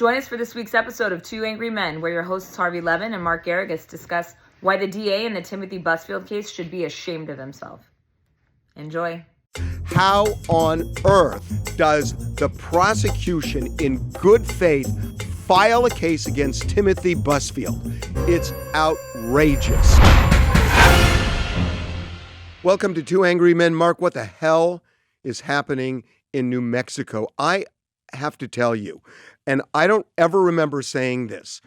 Join us for this week's episode of Two Angry Men, where your hosts Harvey, Levin, and Mark Geragos discuss why the DA in the Timothy Busfield case should be ashamed of himself. Enjoy. How on earth does the prosecution in good faith file a case against Timothy Busfield? It's outrageous. Welcome to Two Angry Men. Mark, what the hell is happening in New Mexico? I have to tell you, and I don't ever remember saying this,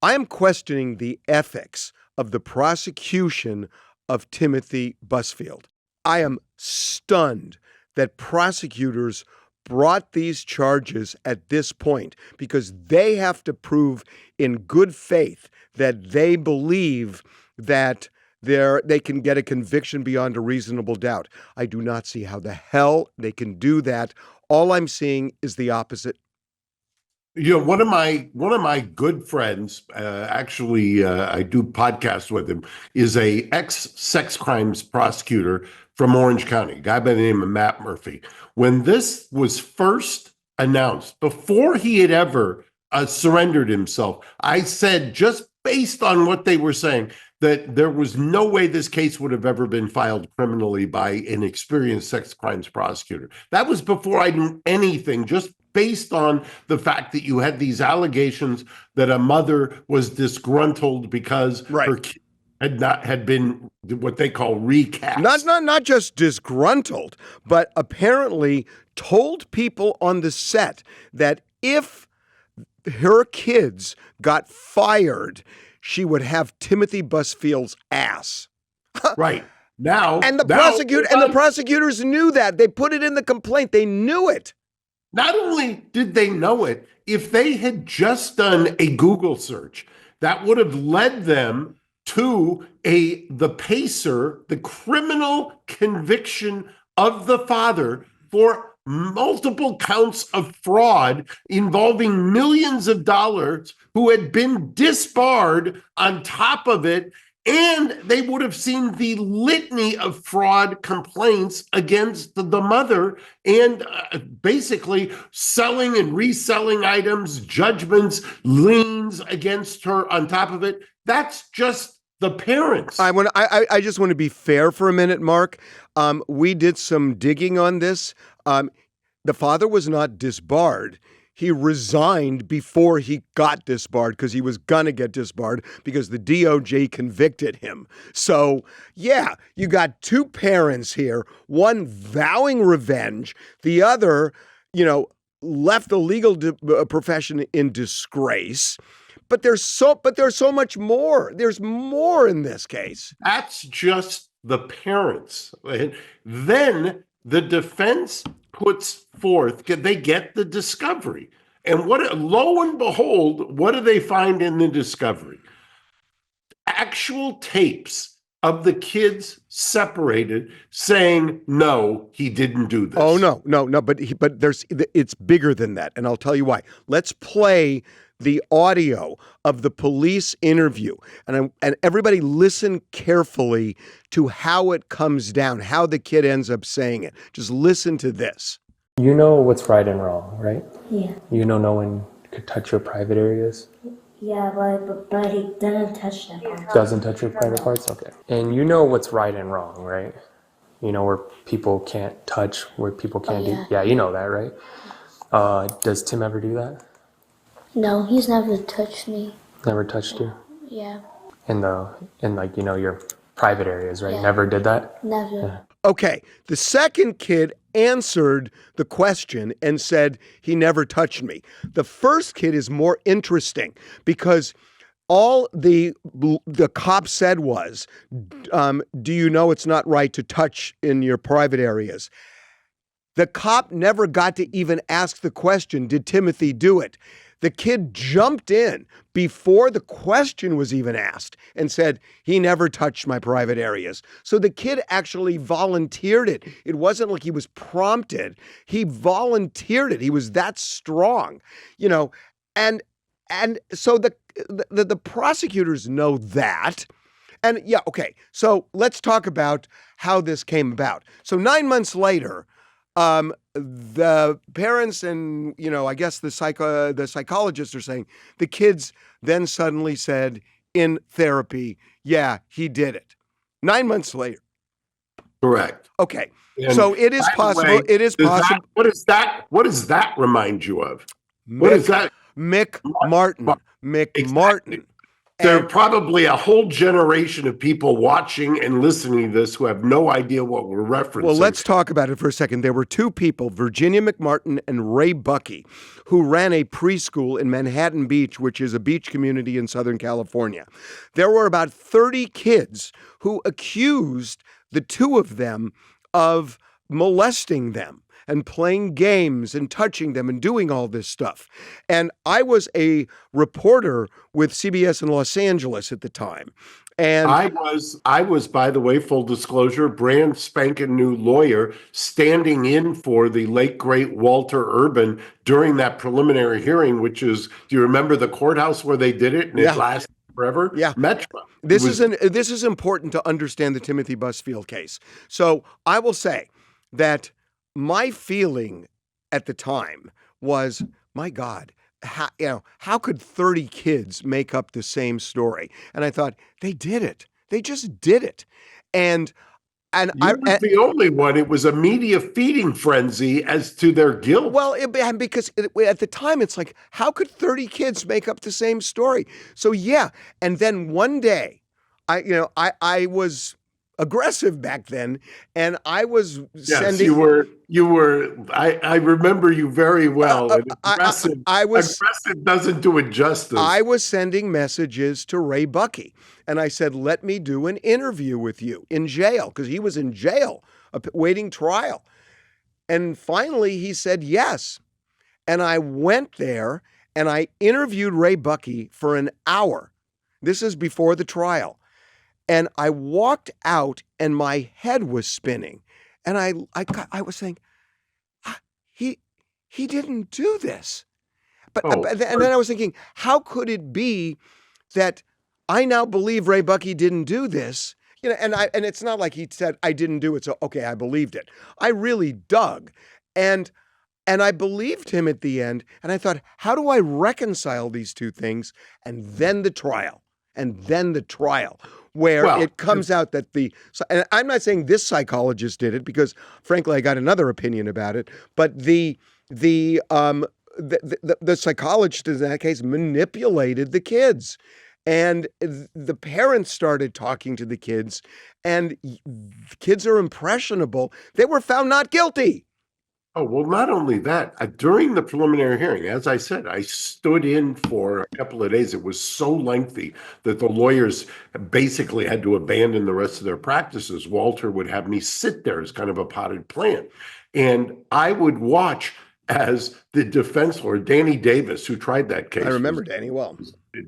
I am questioning the ethics of the prosecution of Timothy Busfield. I am stunned that prosecutors brought these charges at this point because they have to prove in good faith that they believe that they can get a conviction beyond a reasonable doubt. I do not see how the hell they can do that. All I'm seeing is the opposite. You know, one of my good friends, I do podcasts with him, is a ex-sex crimes prosecutor from Orange County, a guy by the name of Matt Murphy. When this was first announced, before he had ever surrendered himself, I said, just based on what they were saying, that there was no way this case would have ever been filed criminally by an experienced sex crimes prosecutor. That was before I knew anything, just based on the fact that you had these allegations that a mother was disgruntled because her kid had been what they call recast. Not just disgruntled, but apparently told people on the set that if her kids got fired, she would have Timothy Busfield's ass. Right. Now, the prosecutors knew that. They put it in the complaint. They knew it. Not only did they know it, if they had just done a Google search, that would have led them to the PACER, the criminal conviction of the father for multiple counts of fraud involving millions of dollars, who had been disbarred on top of it. And they would have seen the litany of fraud complaints against the mother and basically selling and reselling items, judgments, liens against her on top of it. That's just the parents. I just want to be fair for a minute, Mark. We did some digging on this. The father was not disbarred. He resigned before he got disbarred because he was going to get disbarred because the DOJ convicted him. So, yeah, you got two parents here, one vowing revenge, the other, left the legal profession in disgrace. But there's so much more. There's more in this case. That's just the parents. Then the defense puts forth, they get the discovery. And lo and behold, what do they find in the discovery? Actual tapes of the kids separated saying, no, he didn't do this. Oh, no, but it's bigger than that. And I'll tell you why. Let's play the audio of the police interview. And everybody listen carefully to how it comes down, how the kid ends up saying it. Just listen to this. You know what's right and wrong, right? Yeah. You know no one could touch your private areas? Yeah, but he doesn't touch that part. Doesn't touch your private parts? Okay. And you know what's right and wrong, right? You know where people can't touch, where people can't do... Yeah, you know that, right? Does Tim ever do that? No, he's never touched me. Never touched you? Yeah. In your private areas, right? Yeah. Never did that? Never. Yeah. Okay, the second kid answered the question and said he never touched me. The first kid is more interesting because all the cop said was, do you know it's not right to touch in your private areas? The cop never got to even ask the question, did Timothy do it? The kid jumped in before the question was even asked and said, he never touched my private areas. So the kid actually volunteered it. It wasn't like he was prompted. He volunteered it. He was that strong, and so the prosecutors know that. And yeah, okay. So let's talk about how this came about. So 9 months later, The parents and, I guess the psychologists are saying the kids then suddenly said in therapy, yeah, he did it. 9 months later. Correct. Okay. And So it is by the possible. way, It is possible. What does that remind you of? What is that? McMartin. Exactly. There are probably a whole generation of people watching and listening to this who have no idea what we're referencing. Well, let's talk about it for a second. There were two people, Virginia McMartin and Ray Buckey, who ran a preschool in Manhattan Beach, which is a beach community in Southern California. There were about 30 kids who accused the two of them of molesting them and playing games and touching them and doing all this stuff. And I was a reporter with CBS in Los Angeles at the time. And I was, by the way, full disclosure, brand spanking new lawyer standing in for the late great Walter Urban during that preliminary hearing, which is, do you remember the courthouse where they did it and it lasted forever? Yeah. Metro. This is important to understand the Timothy Busfield case. So I will say that my feeling at the time was, my God, how could 30 kids make up the same story? And I thought, they did it. They just did it. And you were the only one. It was a media feeding frenzy as to their guilt. Well, because at the time, it's like, how could 30 kids make up the same story? So yeah. And then one day, I was aggressive back then, and I was sending. You were. I remember you very well. Aggressive doesn't do it justice. I was sending messages to Ray Buckey, and I said, "Let me do an interview with you in jail," because he was in jail waiting trial. And finally, he said yes, and I went there and I interviewed Ray Buckey for an hour. This is before the trial. And I walked out and my head was spinning. And I was saying, he didn't do this. And then I was thinking, how could it be that I now believe Ray Buckey didn't do this? And it's not like he said, I didn't do it. So, okay, I believed it. I really dug. And I believed him at the end. And I thought, how do I reconcile these two things? And then the trial. Where it comes out that and I'm not saying this psychologist did it, because frankly, I got another opinion about it, but the psychologist in that case manipulated the kids, and the parents started talking to the kids, and the kids are impressionable. They were found not guilty. Oh, well, not only that, during the preliminary hearing, as I said, I stood in for a couple of days. It was so lengthy that the lawyers basically had to abandon the rest of their practices. Walter would have me sit there as kind of a potted plant. And I would watch as the defense lawyer, Danny Davis, who tried that case. I remember Danny well.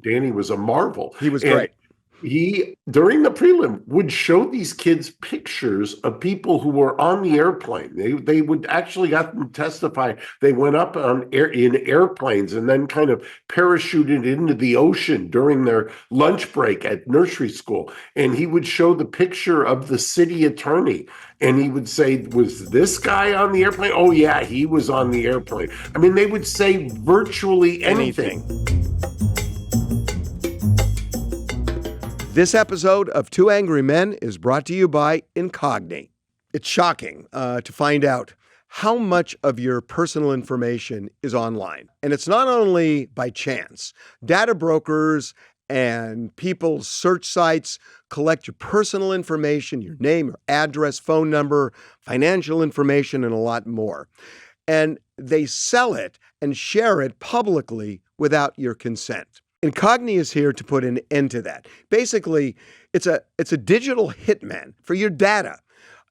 Danny was a marvel. He was great. He, during the prelim, would show these kids pictures of people who were on the airplane. They would actually got them to testify. They went up in airplanes and then kind of parachuted into the ocean during their lunch break at nursery school. And he would show the picture of the city attorney. And he would say, was this guy on the airplane? Oh, yeah, he was on the airplane. I mean, they would say virtually anything. This episode of Two Angry Men is brought to you by Incogni. It's shocking to find out how much of your personal information is online. And it's not only by chance. Data brokers and people's search sites collect your personal information, your name, your address, phone number, financial information, and a lot more. And they sell it and share it publicly without your consent. Incogni is here to put an end to that. Basically, it's a digital hitman for your data.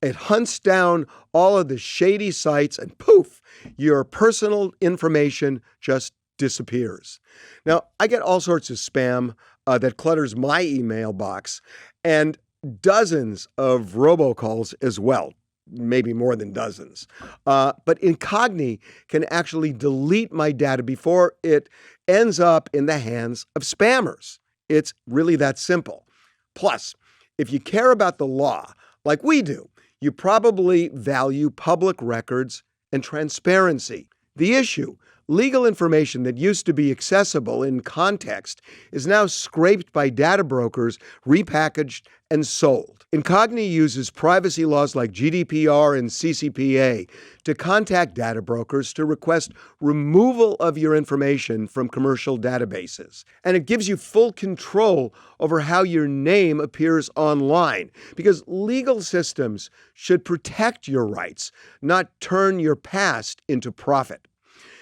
It hunts down all of the shady sites and poof, your personal information just disappears. Now, I get all sorts of spam that clutters my email box and dozens of robocalls as well. Maybe more than dozens. But Incogni can actually delete my data before it ends up in the hands of spammers. It's really that simple. Plus, if you care about the law, like we do, you probably value public records and transparency. The issue, legal information that used to be accessible in context, is now scraped by data brokers, repackaged, and sold. Incogni uses privacy laws like GDPR and CCPA to contact data brokers to request removal of your information from commercial databases. And it gives you full control over how your name appears online, because legal systems should protect your rights, not turn your past into profit.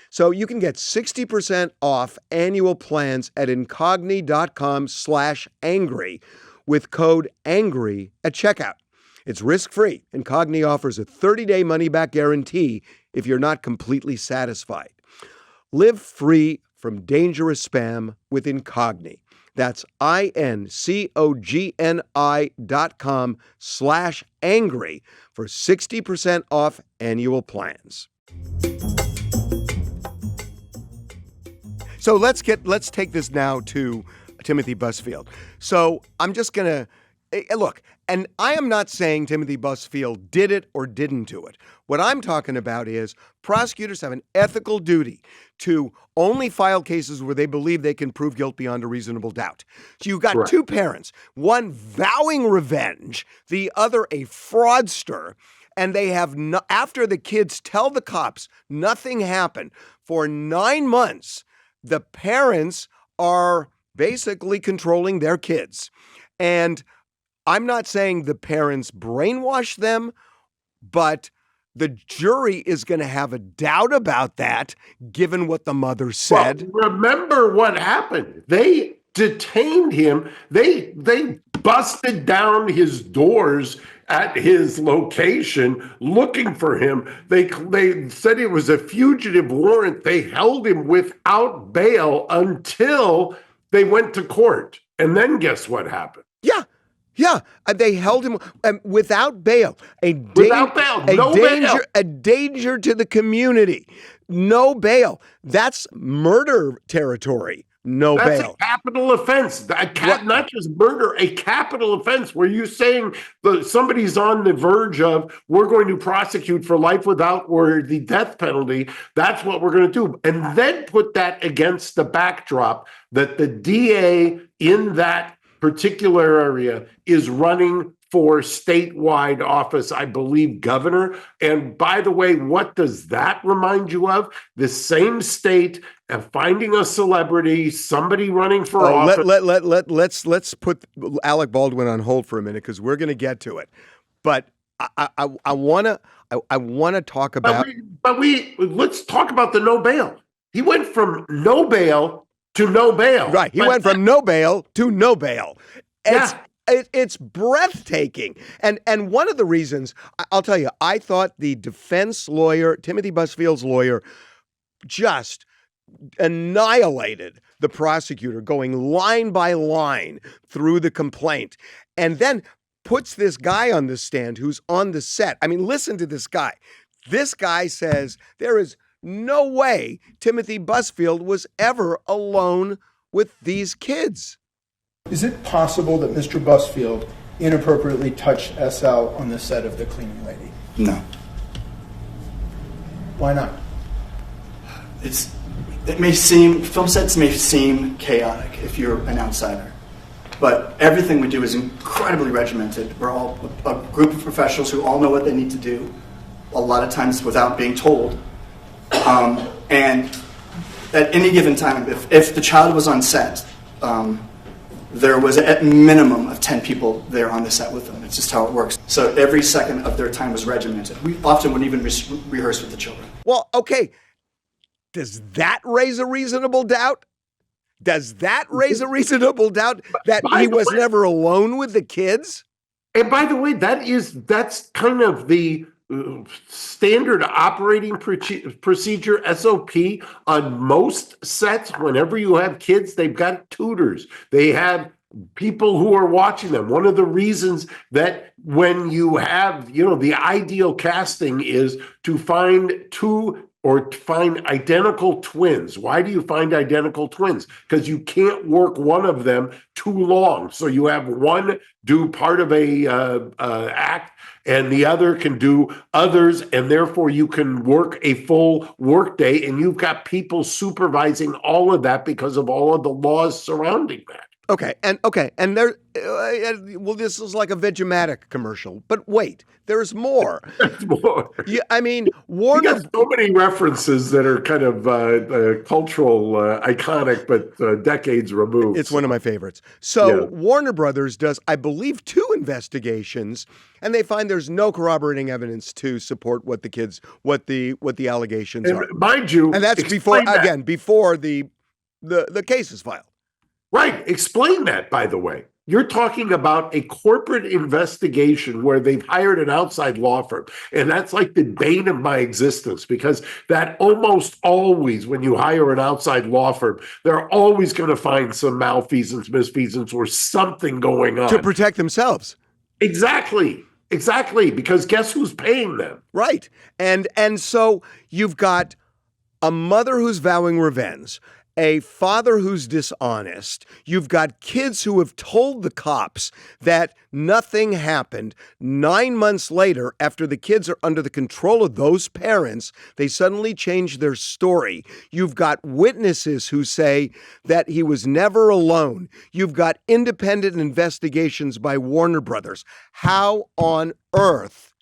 So you can get 60% off annual plans at incogni.com/angry with code ANGRY at checkout. It's risk-free. Incogni offers a 30-day money-back guarantee if you're not completely satisfied. Live free from dangerous spam with Incogni. That's incogni.com/angry for 60% off annual plans. So let's take this now to Timothy Busfield. So I'm just going to look, and I am not saying Timothy Busfield did it or didn't do it. What I'm talking about is prosecutors have an ethical duty to only file cases where they believe they can prove guilt beyond a reasonable doubt. So you've got two parents, one vowing revenge, the other a fraudster, and they have after the kids tell the cops nothing happened for 9 months, the parents are basically controlling their kids. And I'm not saying the parents brainwash them, but the jury is going to have a doubt about that, given what the mother said. Well, remember what happened. They detained him. They busted down his doors at his location looking for him. They said it was a fugitive warrant. They held him without bail until they went to court. And then guess what happened? Yeah. They held him without bail. Without bail. No bail. A danger to the community. No bail. That's murder territory. No That's bail. A capital offense. Not just murder, a capital offense where you're saying somebody's on the verge of, we're going to prosecute for life without or the death penalty. That's what we're going to do. And then put that against the backdrop that the DA in that particular area is running for statewide office, I believe governor. And by the way, what does that remind you of? The same state finding a celebrity, somebody running for office. Let's put Alec Baldwin on hold for a minute because we're going to get to it. But I want to talk about. Let's talk about the no bail. He went from no bail to no bail. Right. He went from no bail to no bail. It's breathtaking. And one of the reasons, I'll tell you, I thought the defense lawyer, Timothy Busfield's lawyer, just annihilated the prosecutor, going line by line through the complaint, and then puts this guy on the stand who's on the set. I mean, listen to this guy. This guy says there is no way Timothy Busfield was ever alone with these kids. Is it possible that Mr. Busfield inappropriately touched SL on the set of The Cleaning Lady? No. Why not? Film sets may seem chaotic if you're an outsider, but everything we do is incredibly regimented. We're all a group of professionals who all know what they need to do, a lot of times without being told. And at any given time, if the child was on set, there was at minimum of 10 people there on the set with them. It's just how it works. So every second of their time was regimented. We often wouldn't even rehearse with the children. Well, okay. Does that raise a reasonable doubt? Does that raise a reasonable doubt that he was never alone with the kids? And by the way, that's kind of the standard operating procedure, SOP, on most sets. Whenever you have kids, they've got tutors. They have people who are watching them. One of the reasons that when you have, the ideal casting is to find two or to find identical twins. Why do you find identical twins? Because you can't work one of them too long. So you have one do part of a act and the other can do others, and therefore you can work a full workday, and you've got people supervising all of that because of all of the laws surrounding that. Okay, and there. Well, this is like a Vegematic commercial, but wait, there's more. There's more. Yeah, I mean, We Warner. got so many references that are kind of cultural, iconic, but decades removed. It's one of my favorites. So Yeah. Warner Brothers does, I believe, 2 investigations, and they find there's no corroborating evidence to support what the allegations And are. mind you, And that's explain that. before the case is filed. Right. Explain that, by the way. You're talking about a corporate investigation where they've hired an outside law firm. And that's like the bane of my existence, because that almost always, when you hire an outside law firm, they're always going to find some malfeasance, misfeasance, or something going on. To protect themselves. Exactly. Because guess who's paying them? Right. And so you've got a mother who's vowing revenge, a father who's dishonest. You've got kids who have told the cops that nothing happened. 9 months later, after the kids are under the control of those parents, they suddenly change their story. You've got witnesses who say that he was never alone. You've got independent investigations by Warner Brothers. How on earth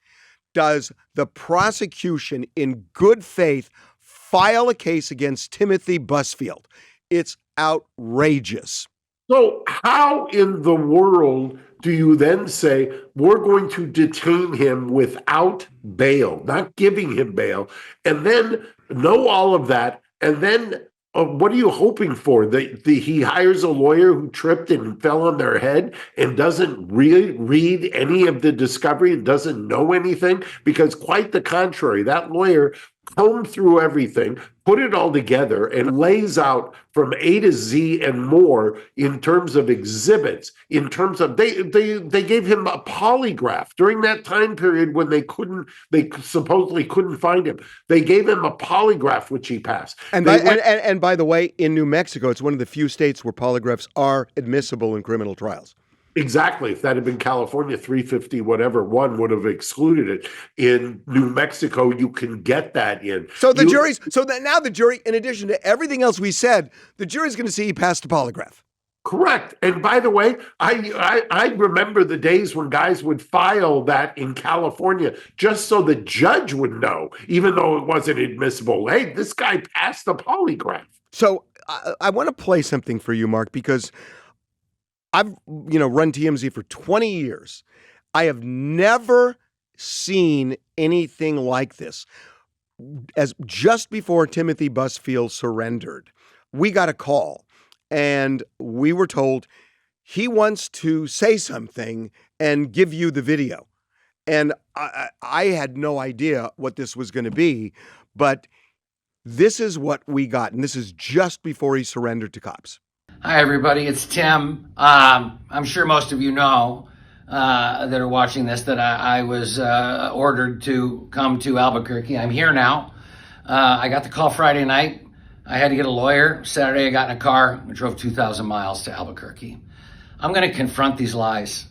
does the prosecution, in good faith, file a case against Timothy Busfield? It's outrageous. So how in the world do you then say we're going to detain him without bail, not giving him bail, and then know all of that, and then what are you hoping for? He hires a lawyer who tripped and fell on their head and doesn't really read any of the discovery and doesn't know anything? Because quite the contrary, that lawyer combed through everything, put it all together, and lays out from A to Z and more in terms of exhibits, in terms of they gave him a polygraph during that time period when they supposedly couldn't find him. They gave him a polygraph, which he passed. And by the way, in New Mexico, it's one of the few states where polygraphs are admissible in criminal trials. Exactly. If that had been California, 350 whatever one would have excluded it. In New Mexico, you can get that in. So now the jury, in addition to everything else we said, the jury's going to see he passed a polygraph. Correct. And by the way, I remember the days when guys would file that in California just so the judge would know, even though it wasn't admissible. Hey, this guy passed the polygraph. So I want to play something for you, Mark, because I've run TMZ for 20 years. I have never seen anything like this. As just before Timothy Busfield surrendered, we got a call and we were told he wants to say something and give you the video. And I had no idea what this was going to be, but this is what we got. And this is just before he surrendered to cops. Hi, everybody. It's Tim. I'm sure most of you know that are watching this that I was ordered to come to Albuquerque. I'm here now. I got the call Friday night. I had to get a lawyer. Saturday, I got in a car. I drove 2,000 miles to Albuquerque. I'm going to confront these lies.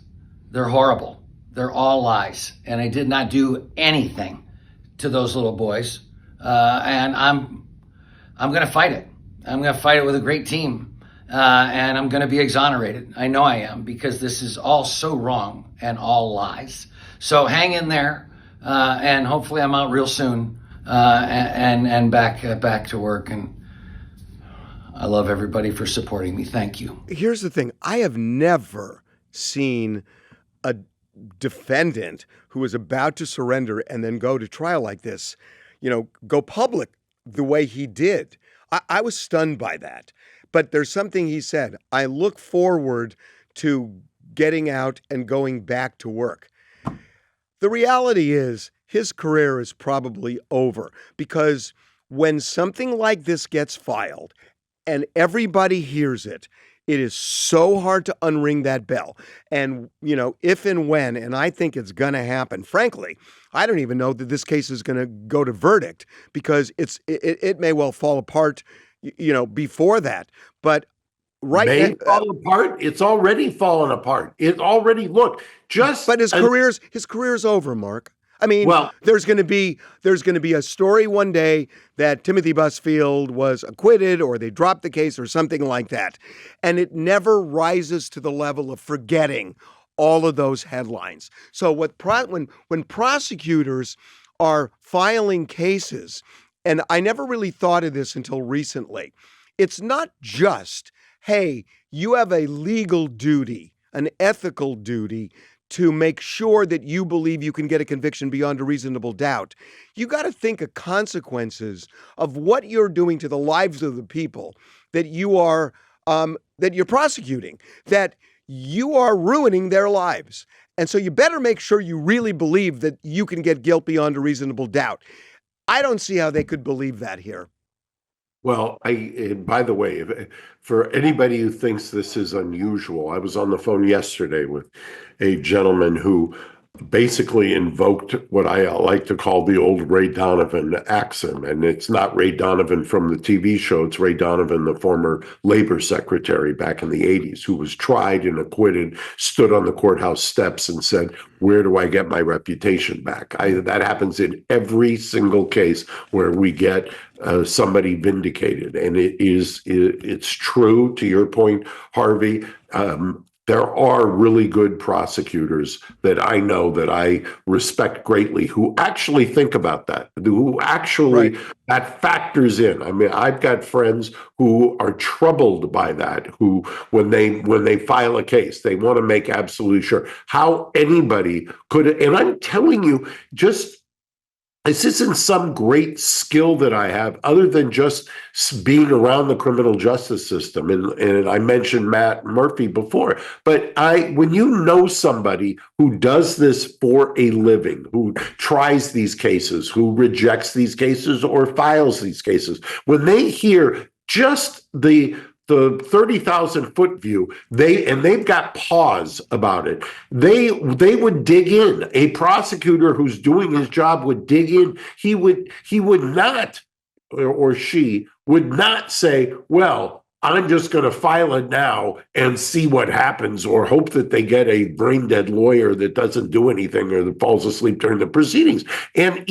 They're horrible. They're all lies. And I did not do anything to those little boys. And I'm going to fight it. I'm going to fight it with a great team. And I'm going to be exonerated. I know I am, because this is all so wrong and all lies. So hang in there, and hopefully I'm out real soon, and back to work. And I love everybody for supporting me. Thank you. Here's the thing. I have never seen a defendant who is about to surrender and then go to trial like this, go public the way he did. I was stunned by that. But there's something he said. I look forward to getting out and going back to work. The reality is his career is probably over, because when something like this gets filed and everybody hears it, It is so hard to unring that bell. And, if and when, and I think it's going to happen, frankly, I don't even know that this case is going to go to verdict because it may well fall apart, before that. But May fall apart. It's already fallen apart. It already but his career's over, Mark. I mean, well, there's going to be a story one day that Timothy Busfield was acquitted or they dropped the case or something like that. And it never rises to the level of forgetting all of those headlines. So when prosecutors are filing cases, and I never really thought of this until recently, it's not just, hey, you have a legal duty, an ethical duty to make sure that you believe you can get a conviction beyond a reasonable doubt. You got to think of consequences of what you're doing to the lives of the people that you're prosecuting, that you are ruining their lives. And so you better make sure you really believe that you can get guilt beyond a reasonable doubt. I don't see how they could believe that here. Well, and by the way, for anybody who thinks this is unusual, I was on the phone yesterday with a gentleman who basically invoked what I like to call the old Ray Donovan axiom. And it's not Ray Donovan from the TV show. It's Ray Donovan, the former labor secretary back in the 80s, who was tried and acquitted, stood on the courthouse steps and said, where do I get my reputation back? That happens in every single case where we get somebody vindicated. And it's true, to your point, Harvey. There are really good prosecutors that I know that I respect greatly who actually think about that, who actually that factors in. I mean, I've got friends who are troubled by that, who when they file a case, they want to make absolutely sure how anybody could. And I'm telling you, this isn't some great skill that I have other than just being around the criminal justice system. And I mentioned Matt Murphy before, but when you know somebody who does this for a living, who tries these cases, who rejects these cases or files these cases, when they hear just the 30,000 foot view, they've got pause about it. They would dig in. A prosecutor who's doing his job would dig in. He would not, or she would not say, well, I'm just going to file it now and see what happens, or hope that they get a brain dead lawyer that doesn't do anything or that falls asleep during the proceedings. And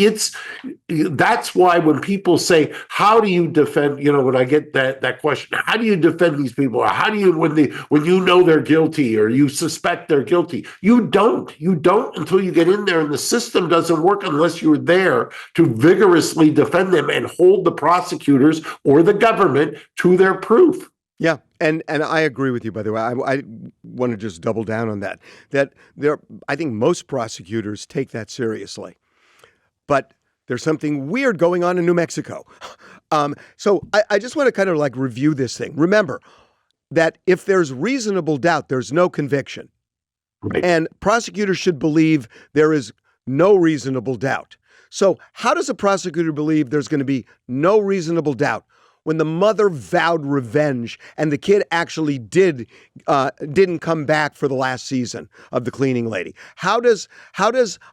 that's why when people say, how do you defend, when I get that question, how do you defend these people? Or how do you, when you know they're guilty or you suspect they're guilty? You don't until you get in there, and the system doesn't work unless you're there to vigorously defend them and hold the prosecutors or the government to their proof. Yeah, and I agree with you, by the way. I want to just double down on that. I think most prosecutors take that seriously. But there's something weird going on in New Mexico. So I just want to kind of like review this thing. Remember that if there's reasonable doubt, there's no conviction. Right. And prosecutors should believe there is no reasonable doubt. So how does a prosecutor believe there's going to be no reasonable doubt when the mother vowed revenge and the kid actually didn't come back for the last season of The Cleaning Lady? How does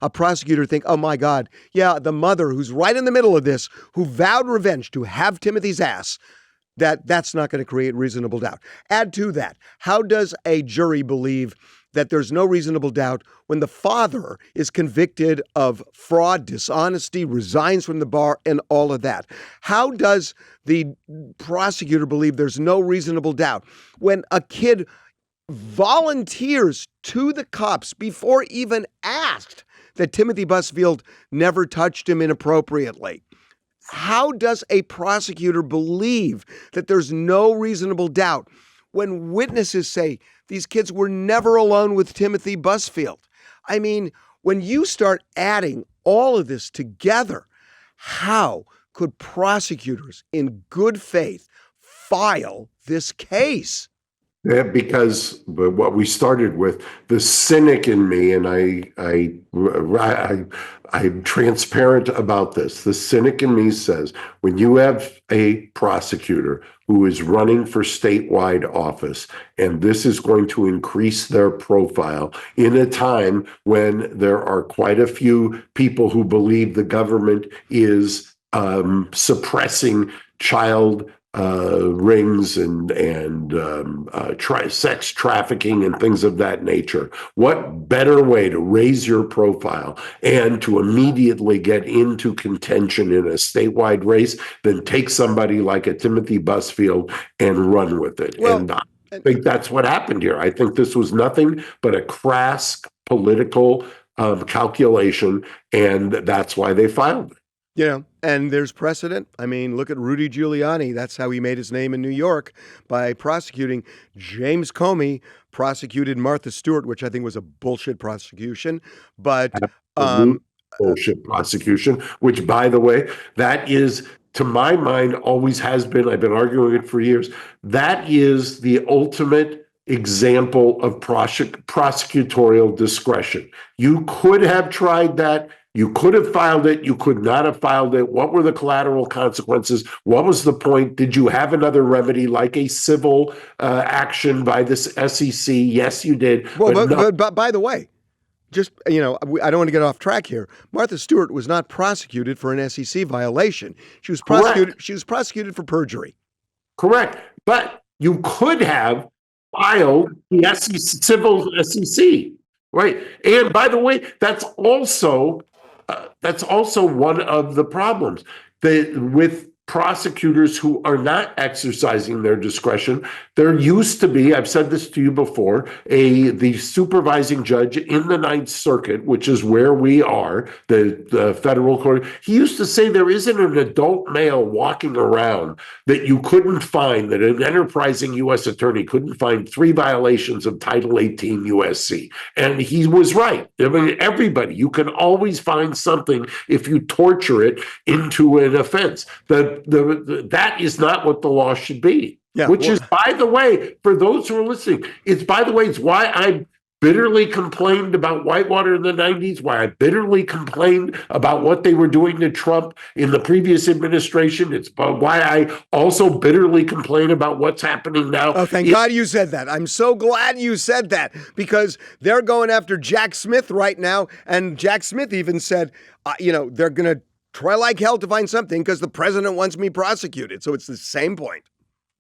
a prosecutor think, oh my God, yeah, the mother who's right in the middle of this, who vowed revenge to have Timothy's ass, that's not going to create reasonable doubt? Add to that, how does a jury believe that there's no reasonable doubt when the father is convicted of fraud, dishonesty, resigns from the bar, and all of that? How does the prosecutor believe there's no reasonable doubt when a kid volunteers to the cops before even asked that Timothy Busfield never touched him inappropriately? How does a prosecutor believe that there's no reasonable doubt when witnesses say these kids were never alone with Timothy Busfield? I mean, when you start adding all of this together, how could prosecutors in good faith file this case? Yeah, because what we started with, the cynic in me, and I'm transparent about this. The cynic in me says, when you have a prosecutor who is running for statewide office, and this is going to increase their profile in a time when there are quite a few people who believe the government is suppressing child rings and sex trafficking and things of that nature. What better way to raise your profile and to immediately get into contention in a statewide race than take somebody like a Timothy Busfield and run with it? Well, and I think that's what happened here. I think this was nothing but a crass political calculation, and that's why they filed it. And there's precedent. I mean, look at Rudy Giuliani. That's how he made his name in New York, by prosecuting. James Comey prosecuted Martha Stewart, which I think was a bullshit prosecution. But bullshit prosecution, which, by the way, that is, to my mind, always has been, I've been arguing it for years, that is the ultimate example of prosecutorial discretion. You could have tried that. You could have filed it. You could not have filed it. What were the collateral consequences? What was the point? Did you have another remedy like a civil action by this SEC? Yes, you did. Well, but by the way, just, I don't want to get off track here. Martha Stewart was not prosecuted for an SEC violation. She was prosecuted. Correct. She was prosecuted for perjury. Correct. But you could have filed the SEC, civil SEC, right? And by the way, that's also one of the problems with prosecutors who are not exercising their discretion. There used to be, I've said this to you before, the supervising judge in the Ninth Circuit, which is where we are, the federal court. He used to say there isn't an adult male walking around that you couldn't find, that an enterprising U.S. attorney couldn't find 3 violations of Title 18 USC. And he was right. I mean, everybody, you can always find something if you torture it into an offense. That is not what the law should be. Yeah, Which is, by the way, for those who are listening, it's why I bitterly complained about Whitewater in the 90s, why I bitterly complained about what they were doing to Trump in the previous administration. It's why I also bitterly complain about what's happening now. Oh, thank God you said that. I'm so glad you said that, because they're going after Jack Smith right now. And Jack Smith even said, they're going to try like hell to find something because the president wants me prosecuted. So it's the same point.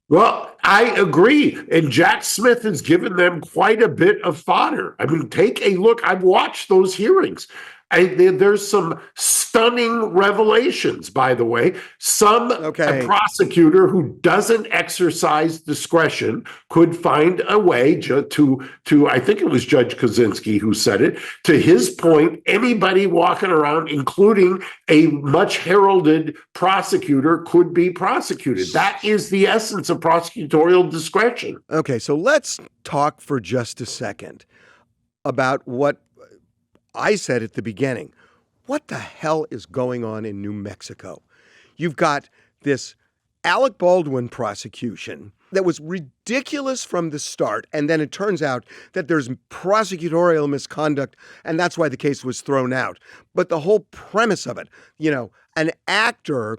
Well, I agree. And Jack Smith has given them quite a bit of fodder. I mean, take a look. I've watched those hearings. There's some stunning revelations, by the way. A prosecutor who doesn't exercise discretion could find a way to I think it was Judge Kaczynski who said it, to his point, anybody walking around, including a much heralded prosecutor, could be prosecuted. That is the essence of prosecutorial discretion. Okay, so let's talk for just a second about what I said at the beginning. What the hell is going on in New Mexico? You've got this Alec Baldwin prosecution that was ridiculous from the start, and then it turns out that there's prosecutorial misconduct, and that's why the case was thrown out. But the whole premise of it, an actor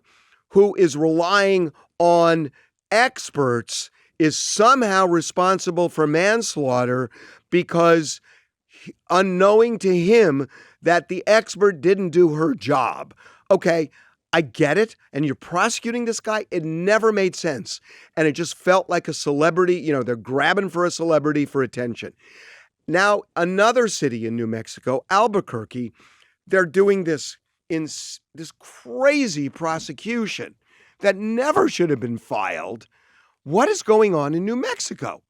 who is relying on experts is somehow responsible for manslaughter because unknowing to him that the expert didn't do her job. Okay, I get it. And you're prosecuting this guy. It never made sense. And it just felt like a celebrity. They're grabbing for a celebrity for attention. Now, another city in New Mexico, Albuquerque, they're doing this crazy prosecution that never should have been filed. What is going on in New Mexico?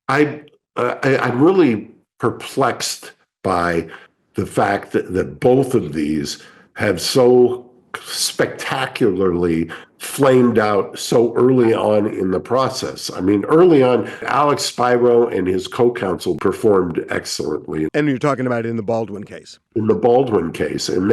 I'm really perplexed by the fact that both of these have so spectacularly flamed out so early on in the process. I mean, early on, Alex Spiro and his co-counsel performed excellently. And you're talking about in the Baldwin case. In the Baldwin case. And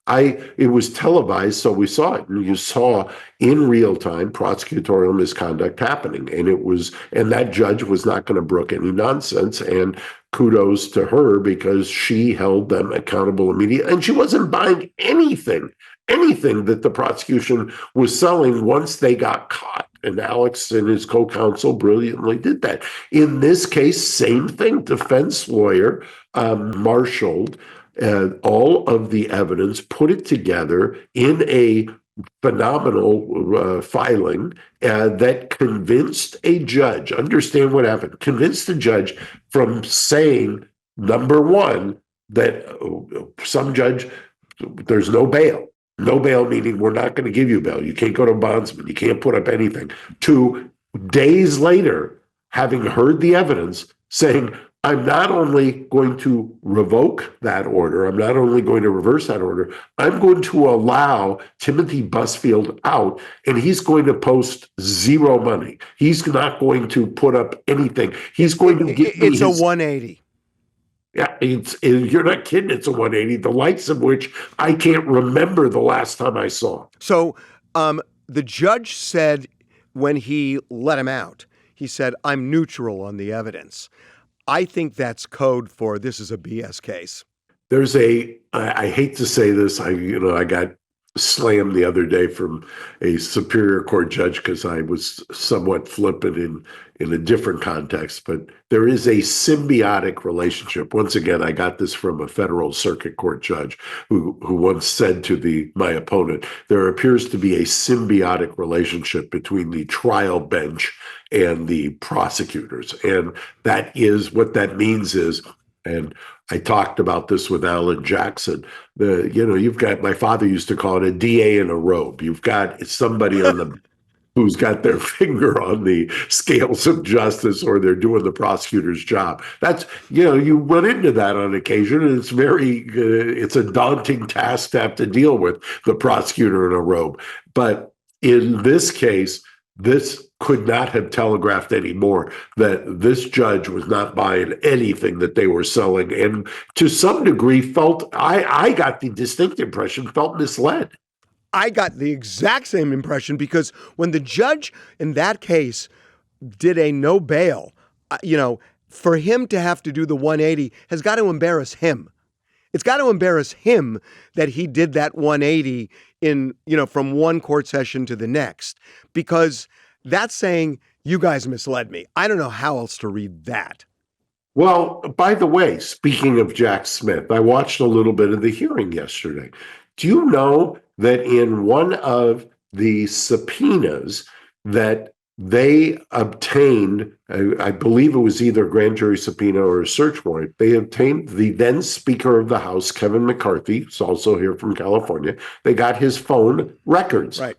It was televised, so we saw it. And you saw in real time prosecutorial misconduct happening. And that judge was not going to brook any nonsense. And kudos to her because she held them accountable immediately. And she wasn't buying anything that the prosecution was selling once they got caught. And Alex and his co-counsel brilliantly did that. In this case, same thing. Defense lawyer marshaled all of the evidence, put it together in a phenomenal filing that convinced a judge, understand what happened, convinced the judge from saying, number one, that some judge, there's no bail. No bail meaning we're not going to give you bail. You can't go to bondsman. You can't put up anything. 2 days later, having heard the evidence, saying, I'm not only going to revoke that order, I'm not only going to reverse that order, I'm going to allow Timothy Busfield out, and he's going to post zero money. He's not going to put up anything. He's going to give me It's a 180. Yeah, you're not kidding. It's a 180, the likes of which I can't remember the last time I saw. So the judge said when he let him out, he said, I'm neutral on the evidence. I think that's code for this is a BS case. There's I hate to say this, I got slammed the other day from a Superior Court judge because I was somewhat flippant in a different context, but there is a symbiotic relationship. Once again, I got this from a federal circuit court judge who once said to my opponent, there appears to be a symbiotic relationship between the trial bench and the prosecutors. And that is what that means is, and I talked about this with Alan Jackson. You've got, my father used to call it a DA in a robe. You've got somebody on the who's got their finger on the scales of justice, or they're doing the prosecutor's job. That's, you run into that on occasion, and it's a daunting task to have to deal with the prosecutor in a robe. But in this case, this could not have telegraphed any more that this judge was not buying anything that they were selling, and to some degree I got the distinct impression, felt misled. I got the exact same impression because when the judge in that case did a no bail, for him to have to do the 180 has got to embarrass him. It's got to embarrass him that he did that 180 from one court session to the next, because that's saying you guys misled me. I don't know how else to read that. Well, by the way, speaking of Jack Smith, I watched a little bit of the hearing yesterday. Do you know that in one of the subpoenas that they obtained, I believe it was either a grand jury subpoena or a search warrant, they obtained the then Speaker of the House, Kevin McCarthy, who's also here from California. They got his phone records. Right.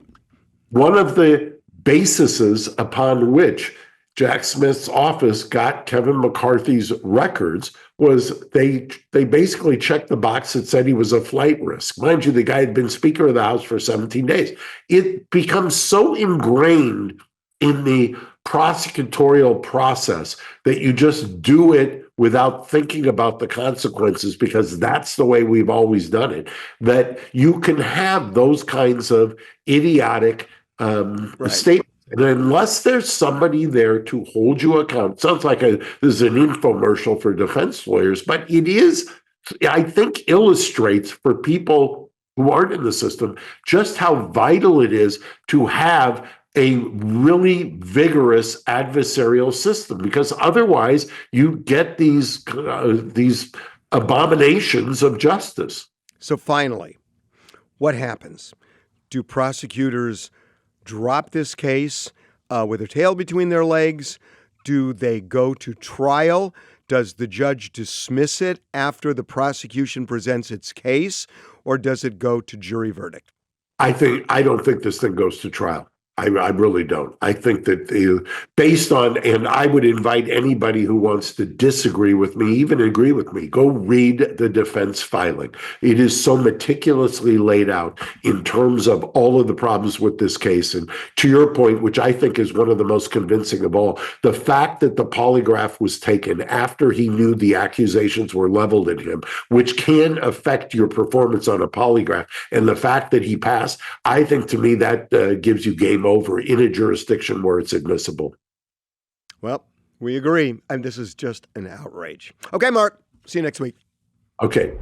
One of the bases upon which Jack Smith's office got Kevin McCarthy's records was they basically checked the box that said he was a flight risk. Mind you, the guy had been Speaker of the House for 17 days. It becomes so ingrained in the prosecutorial process that you just do it without thinking about the consequences, because that's the way we've always done it, that you can have those kinds of idiotic statements. And unless there's somebody there to hold you accountable, sounds like this is an infomercial for defense lawyers, but it is, I think, illustrates for people who aren't in the system just how vital it is to have a really vigorous adversarial system, because otherwise you get these abominations of justice. So finally, what happens? Do prosecutors drop this case with their tail between their legs? Do they go to trial? Does the judge dismiss it after the prosecution presents its case, or does it go to jury verdict? I don't think this thing goes to trial. I really don't. I think that based on, and I would invite anybody who wants to disagree with me, even agree with me, go read the defense filing. It is so meticulously laid out in terms of all of the problems with this case. And to your point, which I think is one of the most convincing of all, the fact that the polygraph was taken after he knew the accusations were leveled at him, which can affect your performance on a polygraph, and the fact that he passed, I think to me that gives you game over in a jurisdiction where it's admissible. Well, we agree. And this is just an outrage. Okay, Mark. See you next week. Okay.